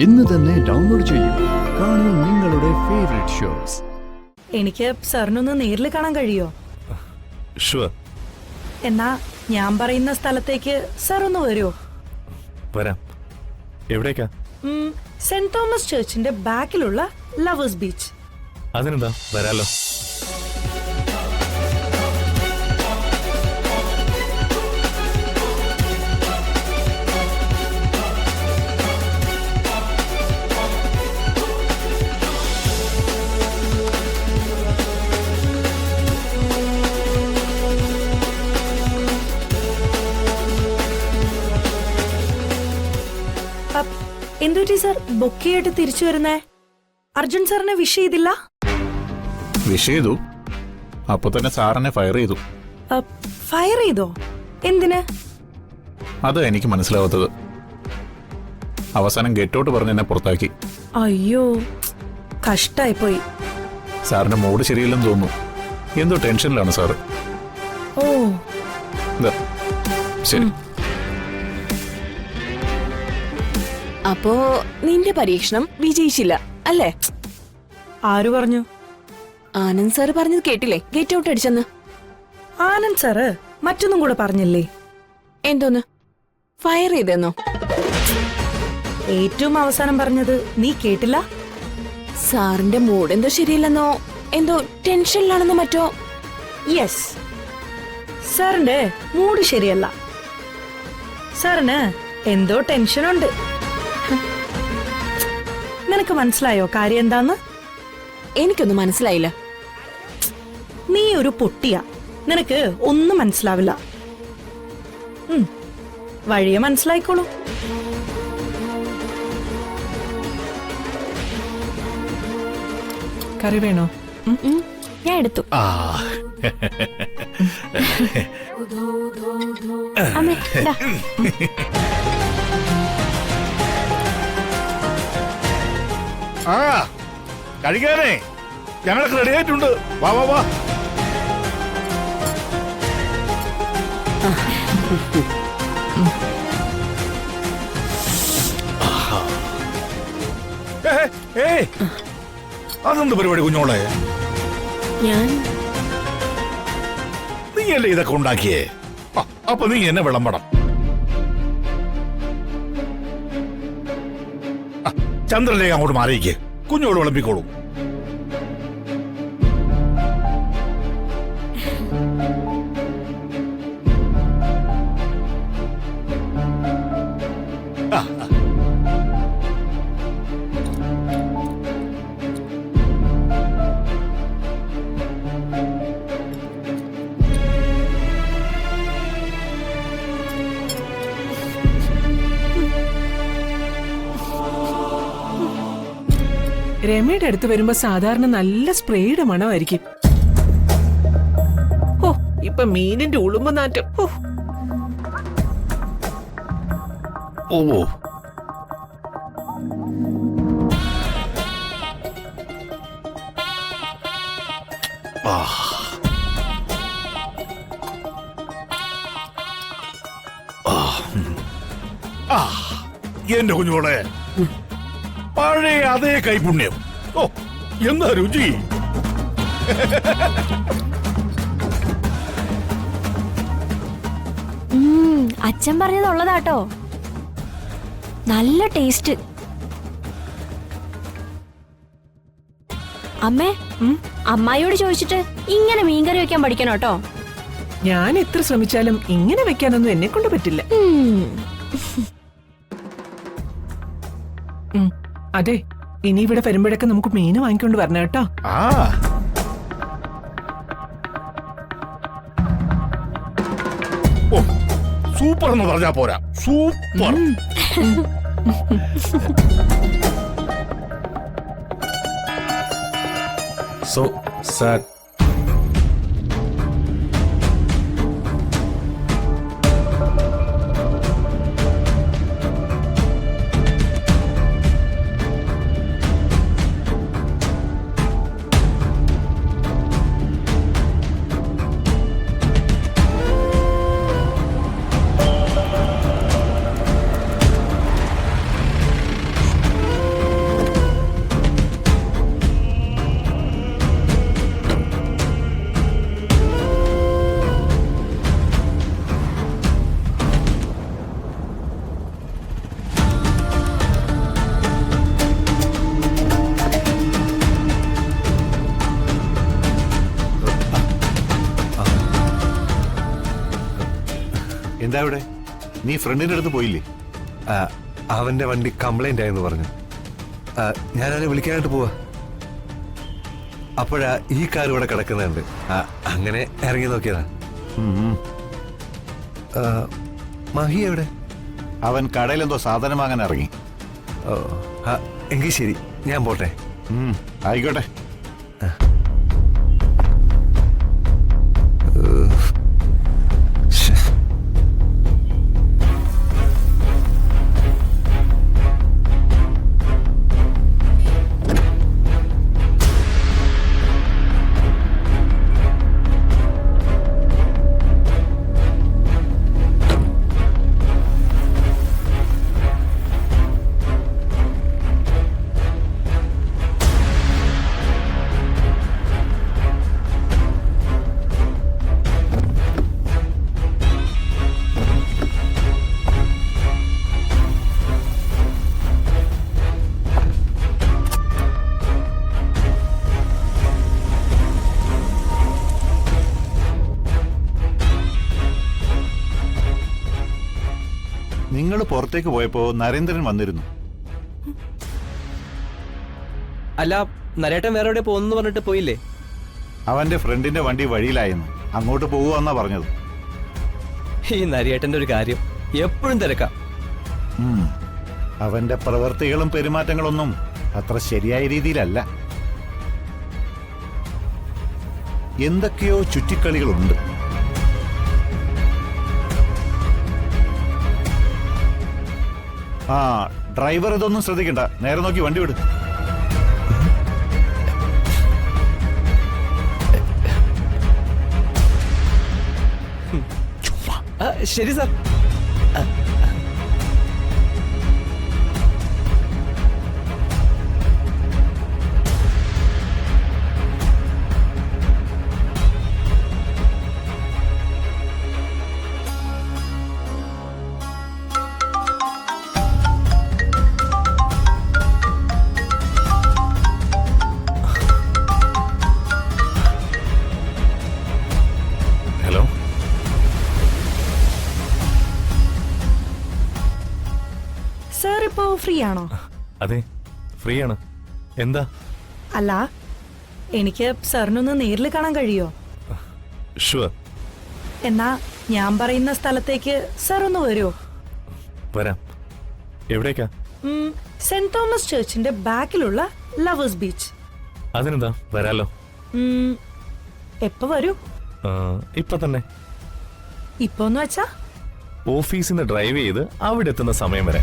ഇന്ന് തന്നെ ഡൗൺലോഡ് ചെയ്യൂ. കാണൂ നിങ്ങളുടെ ഫേവറേറ്റ് ഷോസ്. എനിക്ക് സാറിനൊന്ന് നേരിൽ കാണാൻ കഴിയോ? ഷുവർ. എന്നാ ഞാൻ പറയുന്ന സ്ഥലത്തേക്ക് സാർ ഒന്ന് വരുമോ? വരാം. എവിടേക്കാ? സെന്റ് തോമസ് ചർച്ചിന്റെ ബാക്കിലുള്ള ലവേഴ്സ് ബീച്ച്. അതിനെന്താ, വരാലോ. എന്തുപറ്റി സാർ ബൊക്കെയായിട്ട് തിരിച്ചു വരുന്നേ? അർജുൻ സാറിനെ വിഷ് ചെയ്തില്ല? വിഷ് ചെയ്തു. അപ്പൊ തന്നെ സാറിനെ ഫയർ ചെയ്തു. ഫയർ ചെയ്തോ? എന്തിന്? അത് എനിക്ക് മനസ്സിലാവാത്തത്. അവസാനം ഗെറ്റൗട്ട് പറഞ്ഞ് എന്നെ പുറത്താക്കി. അയ്യോ, കഷ്ടായി പോയി. സാറിന്റെ മൂഡ് ശരിയില്ലെന്ന് തോന്നുന്നു. എന്തോ ടെൻഷനിലാണ് സാറ്. ഓ ശരി. അപ്പോ നിന്റെ പരീക്ഷണം വിജയിച്ചില്ല അല്ലേ? ആര് പറഞ്ഞു? ആനന്ദ് സാറ് പറഞ്ഞത് കേട്ടില്ലേ? ഗെറ്റ് ഔട്ട് അടിച്ചെന്ന്. ആനന്ദ് സാറ് മറ്റൊന്നും കൂടെ പറഞ്ഞില്ലേ? എന്തോന്ന്? ഫയർ ചെയ്തെന്നോ? ഏറ്റവും അവസാനം പറഞ്ഞത് നീ കേട്ടില്ല? സാറിന്റെ മൂഡ് എന്തോ ശരിയില്ലെന്നോ, എന്തോ ടെൻഷനിലാണെന്നോ മറ്റോ. യെസ്, സാറിന്റെ മൂഡ് ശരിയല്ല. സാറിന് എന്തോ ടെൻഷനുണ്ട്. നിനക്ക് മനസ്സിലായോ കാര്യം എന്താന്ന്? എനിക്കൊന്നും മനസ്സിലായില്ല. നീ ഒരു പൊട്ടിയാ, നിനക്ക് ഒന്നും മനസ്സിലാവില്ല. വഴിയെ മനസ്സിലായിക്കോളൂ. കറി വേണോ? ഞാൻ എടുത്തു. അമ്മേ, ദാ. കഴിക്കാനേ ഞങ്ങളൊക്കെ റെഡി ആയിട്ടുണ്ട്. വാ വാ വാ. അതെന്ത് പരിപാടി കുഞ്ഞോളെ? നീയല്ലേ ഇതൊക്കെ ഉണ്ടാക്കിയേ? അപ്പൊ നീ എന്നെ വിളമ്പണം. ചന്ദ്രലേക്ക് അങ്ങോട്ട് മാറിയിക്ക്. കുഞ്ഞോട് വിളമ്പിക്കോളൂ. രമയുടെ അടുത്ത് വരുമ്പോ സാധാരണ നല്ല സ്പ്രേയുടെ മണമായിരിക്കും. ഓ, ഇപ്പൊ മീനിന്റെ ഉളുമ്പ് നാറ്റം. ഓ എന്റെ കുഞ്ഞോളെ, പഴയ അതേ കൈപുണ്യം. ഓ, എന്താ രുചി! അച്ഛൻ പറഞ്ഞതുള്ളതാട്ടോ. നല്ല ടേസ്റ്റ്. അമ്മേ, അമ്മായിയോട് ചോദിച്ചിട്ട് ഇങ്ങനെ മീൻകറി വെക്കാൻ പഠിക്കണം കേട്ടോ. ഞാൻ എത്ര ശ്രമിച്ചാലും ഇങ്ങനെ വെക്കാനൊന്നും എന്നെ കൊണ്ട് പറ്റില്ല. അതെ, ഇനി ഇവിടെ വരുമ്പോഴൊക്കെ നമുക്ക് മീന് വാങ്ങിക്കൊണ്ട് വരണം കേട്ടോ. സൂപ്പർ എന്ന് പറഞ്ഞാ പോരാ, സൂപ്പർ. So sad. എന്താ ഇവിടെ? നീ ഫ്രണ്ടിന്റെ അടുത്ത് പോയില്ലേ? ആ, അവന്റെ വണ്ടി കംപ്ലൈന്റ് ആയെന്ന് പറഞ്ഞു. ഞാനവനെ വിളിക്കാനായിട്ട് പോവാ. അപ്പോഴാ ഈ കാർ ഇവിടെ കിടക്കുന്നുണ്ട്. അങ്ങനെ ഇറങ്ങി നോക്കിയതാ. മഹി എവിടെ? അവൻ കടയിൽ എന്തോ സാധനം വാങ്ങാൻ ഇറങ്ങി. ഓ, എങ്കിൽ ശരി, ഞാൻ പോട്ടെ. ആയിക്കോട്ടെ. നിങ്ങൾ പുറത്തേക്ക് പോയപ്പോ നരേന്ദ്രൻ വന്നിരുന്നു. അല്ല, നരേട്ടൻ വേറെ എവിടെ പോകുന്നു പറഞ്ഞിട്ട് പോയില്ലേ? അവന്റെ ഫ്രണ്ടിന്റെ വണ്ടി വഴിയിലായിരുന്നു. അങ്ങോട്ട് പോകുവാന്നാ പറഞ്ഞത്. ഈ നരേട്ടന്റെ ഒരു കാര്യം എപ്പോഴും തിരക്കാം. അവന്റെ പ്രവൃത്തികളും പെരുമാറ്റങ്ങളൊന്നും അത്ര ശരിയായ രീതിയിലല്ല. എന്തൊക്കെയോ ചുറ്റിക്കളികളുണ്ട്. ഡ്രൈവർ ഇതൊന്നും ശ്രദ്ധിക്കണ്ട, നേരെ നോക്കി വണ്ടി വിട്. ശരി സാർ. ഹലോ. സാർ ഇപ്പോ ഫ്രീ ആണോ? അതെ, ഫ്രീ ആണ്. എന്താ? അല്ല, എനിക്ക് സാറിനൊന്ന് നേരിൽ കാണാൻ കഴിയോ? ഷുവർ. എന്നാ ഞാൻ പറയുന്ന സ്ഥലത്തേക്ക് സാർ ഒന്ന് വരുമോ? വരാം. എവിടേക്കാ? സെന്റ് തോമസ് ചർച്ചിന്റെ ബാക്കിലുള്ള ലവേഴ്സ് ബീച്ച്. അതിനെന്താ, വരാലോ. എപ്പോ വരൂ? ഇപ്പൊ തന്നെ. ഇപ്പോന്ന് വെച്ചാ ഓഫീസിൽ നിന്ന് ഡ്രൈവ് ചെയ്ത് അവിടെ എത്തുന്ന സമയം വരെ.